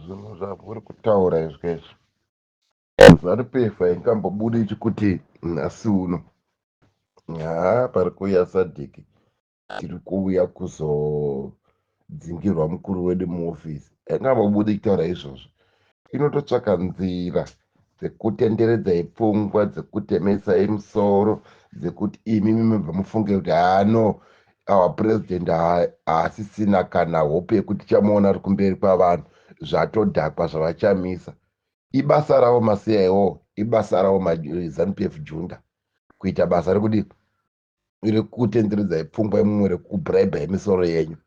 zvinhu zvakuri kutaura izvezvi ZANU-PF ingambobudi chikuti nhasi uno pari kuuya Sadiki tiri kuuya kuzodzingirwa mukuru wedu muofisi. Ingambobudi kutaura izvozvo, inototsvaka nzira dzekutenderedzai pfungwa, dzekutemesai musoro, dzekuti imimi mubva mufunge kuti no, our president haasisina kana hope yekuti tichamuona ari kumberi kwavanhu, zvatodhakwa zvavachamisa. Ibasa ravo masiya iwo, ibasa ravo ZANU-PF junda kuita basa rekuti kutenderedzai pfungwa imwe, rekubhiraibhai misoro yenyu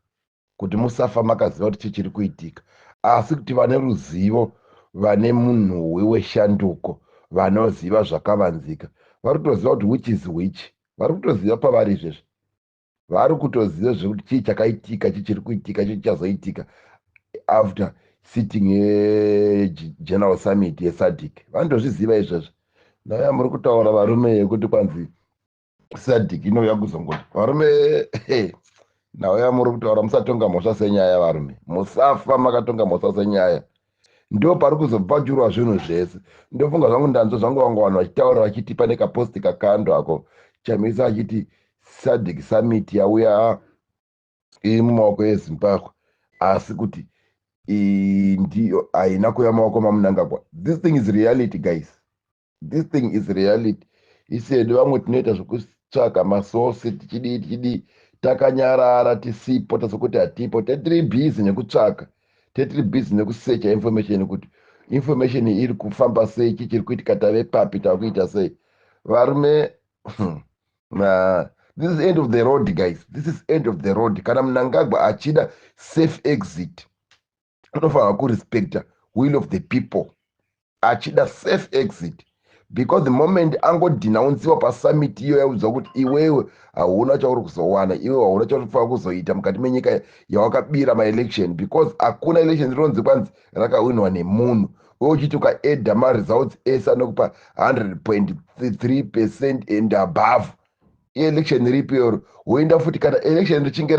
kuti musafa makaziva kuti chichiri kuitika, asi kuti vane ruzivo, vane munhuwi weshanduko, vanoziva zvakavanzika, vari kutoziva kuti which is which. Vari kutoziva pavari izvezvi, vari kutoziva zvekuti chii chakaitika, chichiri kuitika, chichazoitika after sitting yegeneral summit yeSADC. Vanotozviziva izvezvi. Naya muri kutaura varume yekuti kwanzi SADC inouya kuzongoti varume nauya muri kutaura musatonga mhosva senyaya, varume musafa makatonga mhosva senyaya. Ndo pari kuzobvajurwa zvinhu zvese. Ndofunga zvangu ndanzwa zvangu vangu vanhu vachitaura vachiti pane kaposti kakando ako chamisa achiti SADC summit yauya iri mumaoko eZimbabwe, asi kuti ndiyo haina kuya maoko maMnangagwa. This thing is reality, guys. This thing is reality. Isedu vamwe tinoita zvekutsvaga masosi tichidii takanyarara tisipo, tazokuti hatipo, tetiri bhizi nekutsvaga, tetiri bhizi nekusecha information kuti information iri kufamba sei, chichiri kuitika, tave papi, takuita sei. Varume this is end of the road, guys. This is end of the road. Kana Mnangagwa achida safe exit, unofanira kurespecta will of the people. Achida safe exit, because the moment angodhinaunsiwa pasummit iyo yaudzwa kuti iwewe hauna chauri kuzowana, iwewe hauna chauri kufanira kuzoita mukati menyika yawakabira maelection, because hakuna election rinonzi kwanzi rakawinwa nemunhu uchiti ukaedha maresults ese anokupa 100.3% and above. Election ripi iro woenda futi, kana election richinge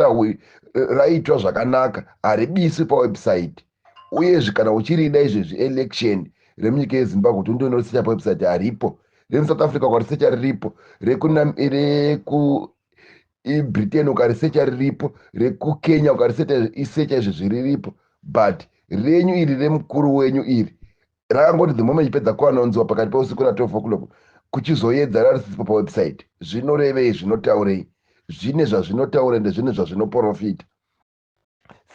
raitwa zvakanaka haribiswi pawebsite, uyezve kana uchirida izvezvi election remunyika yeZimbabwe kuti undonosecha pawebsite haripo. RemuSouth Africa ukarisecha riripo, reku-Britain ukarisecha riripo, reku-Kenya ukarisecha izvezvi riripo, but renyu iri remukuru wenyu iri rakangoti the moment chipedza kuanonziwa pakati peusiku na12 o'clock kuchizoedza rarisipo pawebsite. Zvinorevei? Zvinotaurei? Zvine zvazvinotaura ende zvine zvazvinoprofita.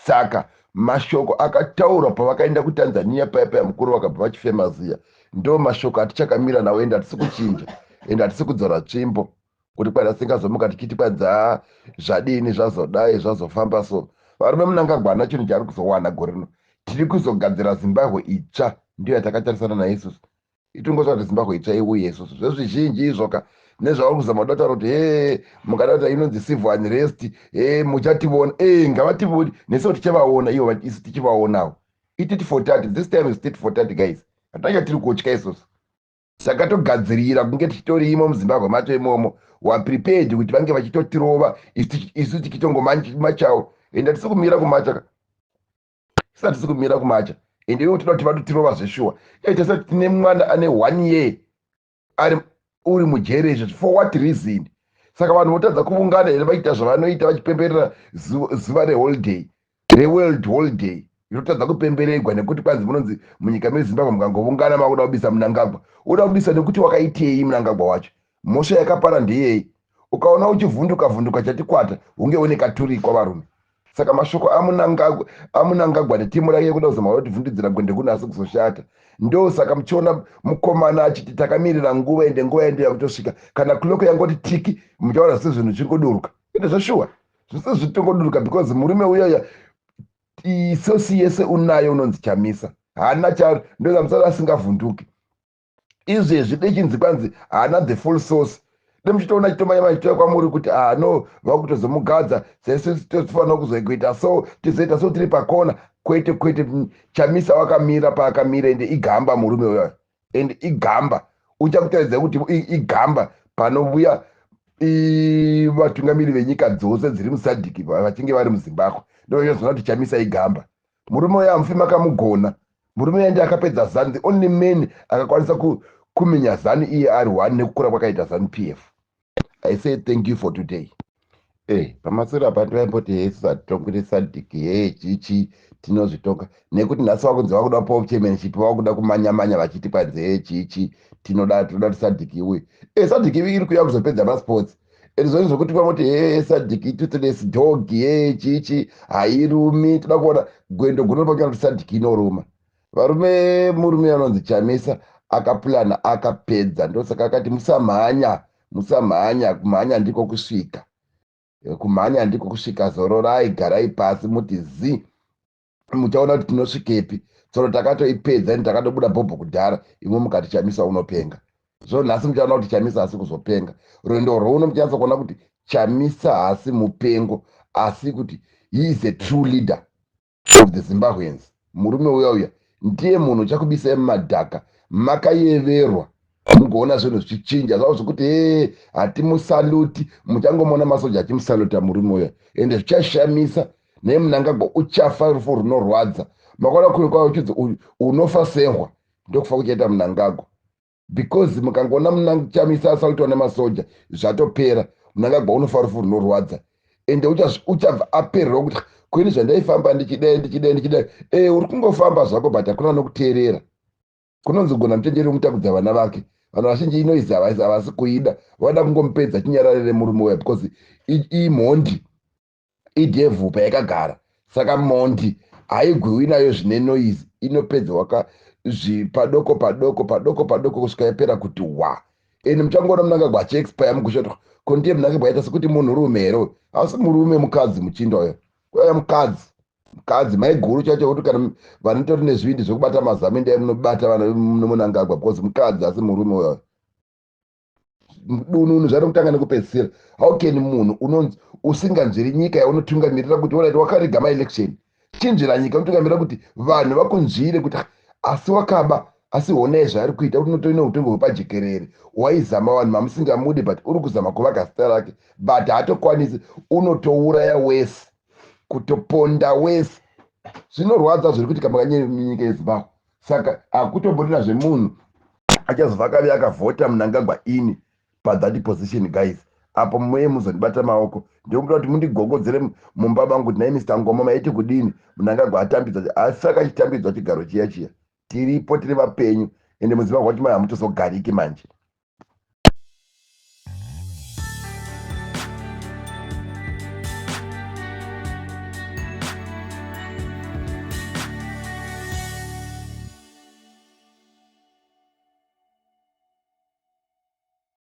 Saka mashoko akataurwa pavakaenda kuTanzania paya mukuru vakabva vachifema ziya, ndo mashoko atichakamira nawo ende hatisi kuchinja ende hatisi kudzora tsvimbo kuti kwai tasingazomuka tichiti kwanza zvadini zvazodai zvazofamba so. Varume Mnangagwa haana chinhu chaari kuzowana gore rino. Tiri kuzogadzira Zimbabwe itsva, ndiyo yatakatarisana nayo isusu. Itongozva kuti Zimbabwe itsva iuye isusu. Zvezvizhinji izvoka nezvavari kuzama kutaura kuti mukada kuti inonzi civil unrest, muchationa. Ngavativoni nesu tichavaona, ivo isu tichivaonawo. Ititi for 30, this time is tit for 30, guys. Hatanga tiri kutya isusu. Takatogadzirira kunge tichitorimo muZimbabwe macho imomo, waprepared kuti vange vachitotirova isu tichitongomachawo, ende hatisi kumira kumacha, hatisi kumira kumacha, ende ivo toda kuti vatotirova zveshuwa. Tasati tine mwana ane 1 year uri mujere izvezvi, for what reason? Saka vanhu votadza kuungana here vachiita zvavanoita vachipemberera zuva reholiday, reworld holiday inotadza kupemberegwa nekuti kwanzi munonzi munyika meZimbabwe mukangoungana makuda kubisa Mnangagwa. Uda kubisa nekuti wakaitei Mnangagwa wacho? Mhosva yakapara ndeyei? Ukaona uchivhunduka chatikwata hunge une katurikwa, varume. Saka mashoko aMnangagwa netimu rake kuda kuzama kutivhundudzira gwende kunasi kuzoshata. Ndo saka muchiona mukomana achiti takamirira nguva ende nguva yaendeya kutosvika, kana kuloko yangoti tiki muchaona sezvinhu zvingodurika. Ende zvashuwa zvose zvitongodurika, because murume uyaya isosi yese unayo unonzi chamisa, haana charo, ndoza musara asingavhunduki. Izvezvi dechinzi kwanzi haana the full source. Nemuchitoona chitomanyama chitoya kwamuri kuti no, vakutozomugadza sesu tofanira kuzokuita so, tizoita so tiri pakona. Kwete, chamisa wakamira paakamira ende igamba murume uyoyo, ende igamba. Uchakutaridza kuti igamba panouya vatungamiri venyika dzose dziri muSADC vachinge vari muZimbabwe. Ndochozona kuti chamisa igamba. Murume uyo hamufi makamugona. murume yandi akapedza zanu, the only man akakwanisa kuminya zanu iye ari 1 nekukura kwakaita zanu PF. I say thank you for today. Pamasoro apa ndivaimboti hesu hatitongere SADC chichi tinozvitonga nekuti nhasi vakunzi vakuda kupa chairmanship vakuda kumanya-manya vachiti kwanzi chichi toda kuti SADC iwe SADC iri kuya kuzopedza masports zvoni zvokuti pamoti SADC toothless dog chichi hairumi toda kuona gwendo gunopakuya kuti SADC inoruma varume murume anonzi Chamisa akapulana akapedza ndosaka akati musamhanya kumhanya ndiko kusvika kumhanya ndiko kusvika zororai garai pasi muti zi muchaona kuti tinosvikepi tsoro takatoipedza ende takatobuda bhobho kudhara imwe mukati Chamisa unopenga nhasi muchaona kuti Chamisa hasi kuzopenga rwendo rwouno muchanasa kuona kuti Chamisa hasi mupengo asi kuti he is a true leader of the Zimbabweans. Murume uya ndiye munhu chakubisai mumadhaka makayeverwa mugoona zvinhu zvichinja zvavo zvokuti hatimusaluti muchangomona masoja achimusaluta murume uya ende zvichashamisa naye Mnangagwa uchafa rufo runorwadza makaona kuri kwavo uchidzi unofa sehwa ndokufa kuchaita Mnangagwa because mukangoona Chamisa asalutiwa nemasoja zvatopera Mnangagwa unofa rufo runorwadza ende uchabva apererwa kuti kwini zvandaifamba ndichidai uri kungofamba zvako but hakuna nokuteerera kunonzi gona muchenjeri mutakudza vana vake vanhu vazhinji inoizi havasi kuida vada kungomupedza chinyararire murume uya because imhondi idhevhupa yakagara saka mhondi haigwiwi nayo zvine noizi inopedza padoko kusvika yapera kuti wa ende muchangoona Mnangagwa achiexpire mugushoto kondiye Mnangagwa yaita sekuti munhu rume here asi murume mukadzi muchinda uyo kwaya mukadzi maiguru chacho kuti kana vanotori nezvindi zvekubata mazame ndai munobata Mnangagwa because mukadzi asi murume uyo dununu zvari kutanga nekupedzisira how can munhu unonzi usinganzviri nyika yaunotungamirira kuti orit wakarega maelection chinzvira nyika unotungamirira kuti vanhu vakunzvire kuti asi wakaba asi honai zvaari kuita kuti unotoine utongo hwepajekerere waizama vanhu mamusingamudi but uri kuzama kuvaka zita rake but hatokwanisi unotouraya wese kutoponda wese zvinorwadza zviri kuitika munyika yeZimbabwe saka hakutomborina zvemunhu achazovakavi akavhota Mnangagwa ini pathat position guys apo muye muzondibata maoko ndinokuda kuti mundigogodzere mumba mangu kuti nai Mr Ngoma maiti kudini Mnangagwa atambidzwa asi akachitambidzwa chigaro chiya tiripo tiri vapenyu ende muZimbabwe kuti hamutozogariki manje